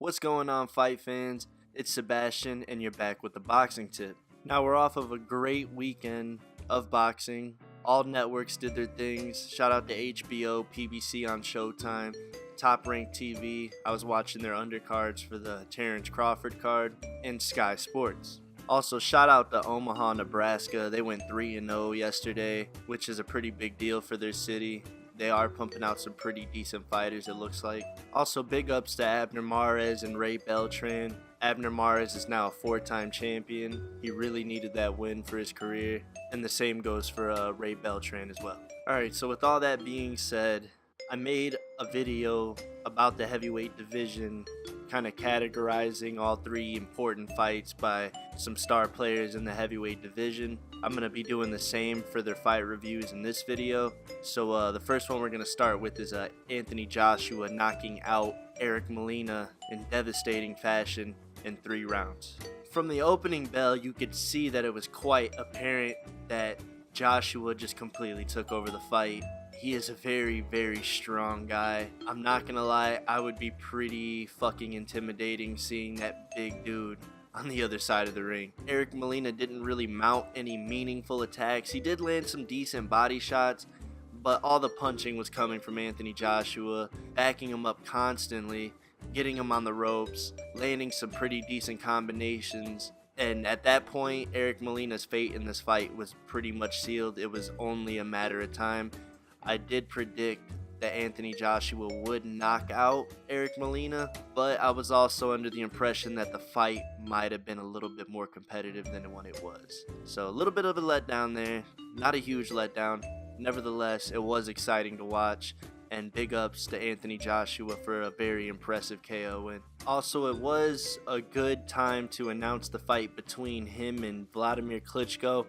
What's going on, fight fans? It's Sebastian, and you're back with the boxing tip. Now we're off of a great weekend of boxing. All networks did their things. Shout out to HBO, PBC on Showtime, Top Rank TV. I was watching their undercards for the Terrence Crawford card, and Sky Sports. Also, shout out to Omaha, Nebraska. They went 3-0 yesterday, which is a pretty big deal for their city. They are pumping out some pretty decent fighters, it looks like. Also, big ups to Abner Mares and Ray Beltran. Abner Mares is now a 4-time champion. He really needed that win for his career. And the same goes for Ray Beltran as well. Alright, so with all that being said, I made a video about the heavyweight division, kind of categorizing all three important fights by some star players in the heavyweight division. I'm going to be doing the same for their fight reviews in this video. So the first one we're going to start with is Anthony Joshua knocking out Eric Molina in devastating fashion in 3 rounds. From the opening bell, you could see that it was quite apparent that Joshua just completely took over the fight. He is a very, very strong guy. I'm not gonna lie, I would be pretty fucking intimidating seeing that big dude on the other side of the ring. Eric Molina didn't really mount any meaningful attacks. He did land some decent body shots, but all the punching was coming from Anthony Joshua, backing him up constantly, getting him on the ropes, landing some pretty decent combinations. And at that point, Eric Molina's fate in this fight was pretty much sealed. It was only a matter of time. I did predict that Anthony Joshua would knock out Eric Molina, but I was also under the impression that the fight might have been a little bit more competitive than what it was. So a little bit of a letdown there, not a huge letdown. Nevertheless, it was exciting to watch, and big ups to Anthony Joshua for a very impressive KO win. Also, it was a good time to announce the fight between him and Vladimir Klitschko.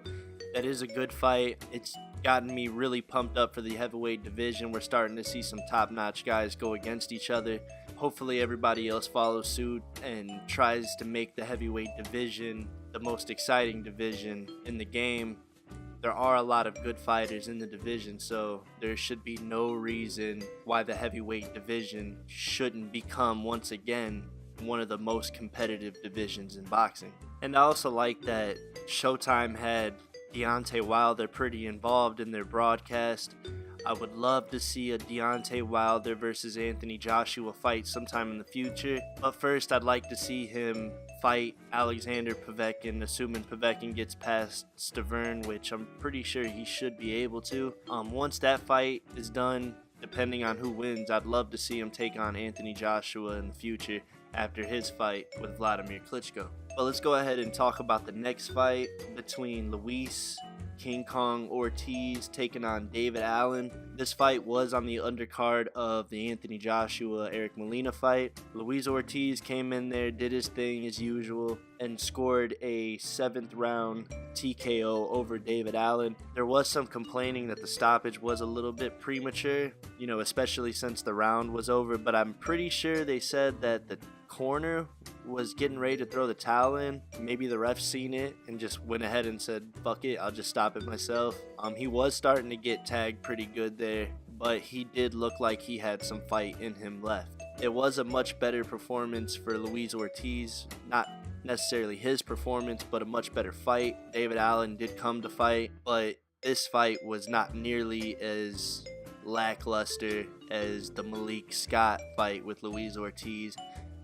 That is a good fight. It's gotten me really pumped up for the heavyweight division. We're starting to see some top-notch guys go against each other. Hopefully everybody else follows suit and tries to make the heavyweight division the most exciting division in the game. There are a lot of good fighters in the division, so there should be no reason why the heavyweight division shouldn't become once again one of the most competitive divisions in boxing. And I also like that Showtime had Deontay Wilder pretty involved in their broadcast. I would love to see a Deontay Wilder versus Anthony Joshua fight sometime in the future. But first, I'd like to see him fight Alexander Povetkin, assuming Povetkin gets past Stavern, which I'm pretty sure he should be able to. Once that fight is done, depending on who wins, I'd love to see him take on Anthony Joshua in the future after his fight with Vladimir Klitschko. But let's go ahead and talk about the next fight between Ruiz King Kong Ortiz taking on David Allen. This fight was on the undercard of the Anthony Joshua Eric Molina fight. Ruiz Ortiz came in there, did his thing as usual, and scored a 7th round TKO over David Allen. There was some complaining that the stoppage was a little bit premature, especially since the round was over, but I'm pretty sure they said that the corner was getting ready to throw the towel in. Maybe the ref seen it and just went ahead and said, fuck it, I'll just stop it myself. He was starting to get tagged pretty good there, but he did look like he had some fight in him left. It was a much better performance for Ruiz Ortiz. Not necessarily his performance, but a much better fight. David Allen did come to fight, but this fight was not nearly as lackluster as the Malik Scott fight with Ruiz Ortiz,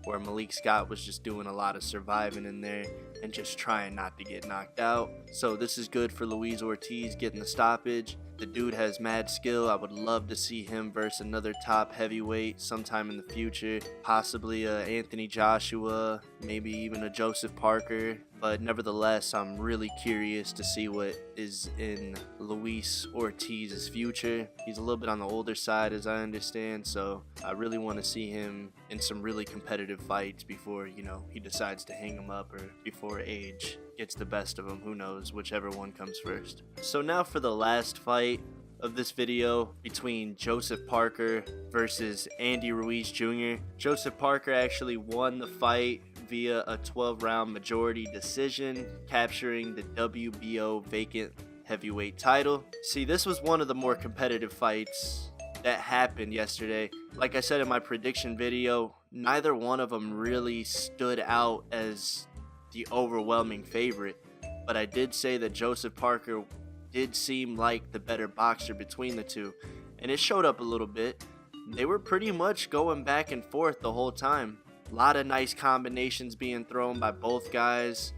where Malik Scott was just doing a lot of surviving in there and just trying not to get knocked out. So this is good for Ruiz Ortiz getting the stoppage. The dude has mad skill. I would love to see him versus another top heavyweight sometime in the future. Possibly Anthony Joshua, maybe even a Joseph Parker. But nevertheless, I'm really curious to see what is in Ruiz Ortiz's future. He's a little bit on the older side, as I understand, so I really want to see him in some really competitive fights before, he decides to hang him up, or before age gets the best of him. Who knows, whichever one comes first. So now for the last fight of this video, between Joseph Parker versus Andy Ruiz Jr. Joseph Parker actually won the fight via a 12-round majority decision, capturing the WBO vacant heavyweight title. See, this was one of the more competitive fights that happened yesterday. Like I said in my prediction video, neither one of them really stood out as the overwhelming favorite, but I did say that Joseph Parker did seem like the better boxer between the two, and it showed up a little bit. They were pretty much going back and forth the whole time. A lot of nice combinations being thrown by both guys.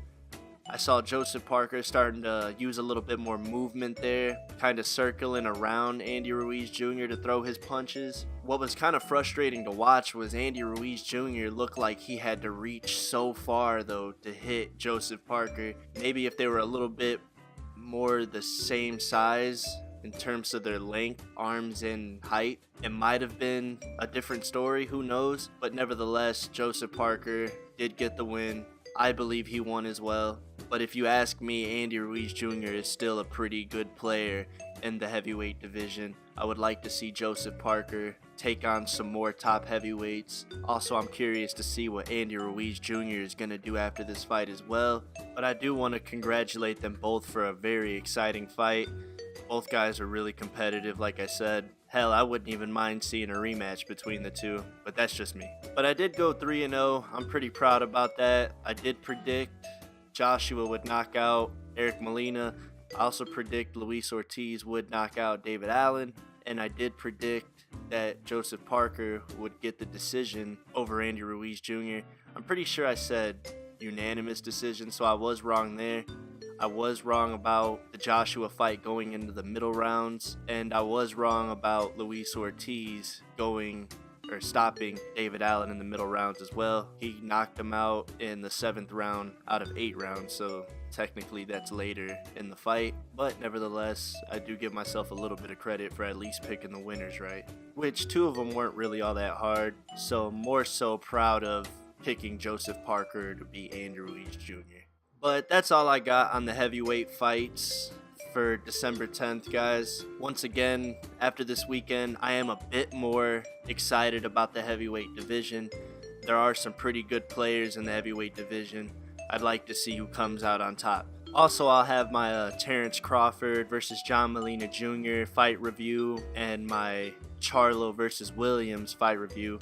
I saw Joseph Parker starting to use a little bit more movement there, kind of circling around Andy Ruiz Jr. to throw his punches. What was kind of frustrating to watch was Andy Ruiz Jr. looked like he had to reach so far though to hit Joseph Parker. Maybe if they were a little bit more the same size in terms of their length, arms, and height, it might have been a different story, who knows. But nevertheless, Joseph Parker did get the win. I believe he won as well. But if you ask me, Andy Ruiz Jr. is still a pretty good player in the heavyweight division. I would like to see Joseph Parker take on some more top heavyweights. Also, I'm curious to see what Andy Ruiz Jr. is going to do after this fight as well. But I do want to congratulate them both for a very exciting fight. Both guys are really competitive, like I said. Hell, I wouldn't even mind seeing a rematch between the two, but that's just me. But I did go 3-0. I'm pretty proud about that. I did predict Joshua would knock out Eric Molina. I also predict Luis Ortiz would knock out David Allen. And I did predict that Joseph Parker would get the decision over Andy Ruiz Jr. I'm pretty sure I said unanimous decision, so I was wrong there. I was wrong about the Joshua fight going into the middle rounds, and I was wrong about Luis Ortiz stopping David Allen in the middle rounds as well. He knocked him out in the 7th round out of 8 rounds, so technically that's later in the fight. But nevertheless, I do give myself a little bit of credit for at least picking the winners right, which 2 of them weren't really all that hard, so more so proud of picking Joseph Parker to beat Andy Ruiz Jr. But that's all I got on the heavyweight fights for December 10th, guys. Once again, after this weekend, I am a bit more excited about the heavyweight division. There are some pretty good players in the heavyweight division. I'd like to see who comes out on top. Also, I'll have my Terrence Crawford versus John Molina Jr. fight review and my Charlo versus Williams fight review.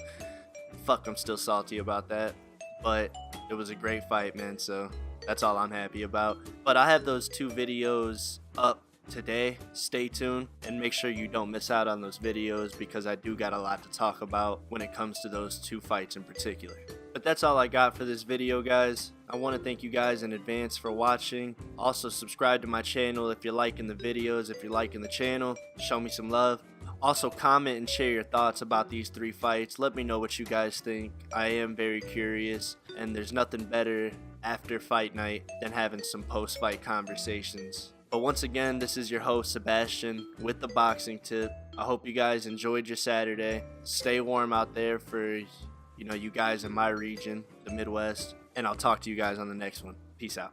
Fuck, I'm still salty about that. But it was a great fight, man, so that's all I'm happy about. But I have those 2 videos up today. Stay tuned and make sure you don't miss out on those videos because I do got a lot to talk about when it comes to those 2 fights in particular. But that's all I got for this video, guys. I want to thank you guys in advance for watching. Also, subscribe to my channel if you're liking the videos. If you're liking the channel, show me some love. Also, comment and share your thoughts about these 3 fights. Let me know what you guys think. I am very curious, and there's nothing better after fight night than having some post-fight conversations. But once again, this is your host Sebastian with the Boxing Tip. I hope you guys enjoyed your Saturday. Stay warm out there for you guys in my region, the Midwest, and I'll talk to you guys on the next one. Peace out.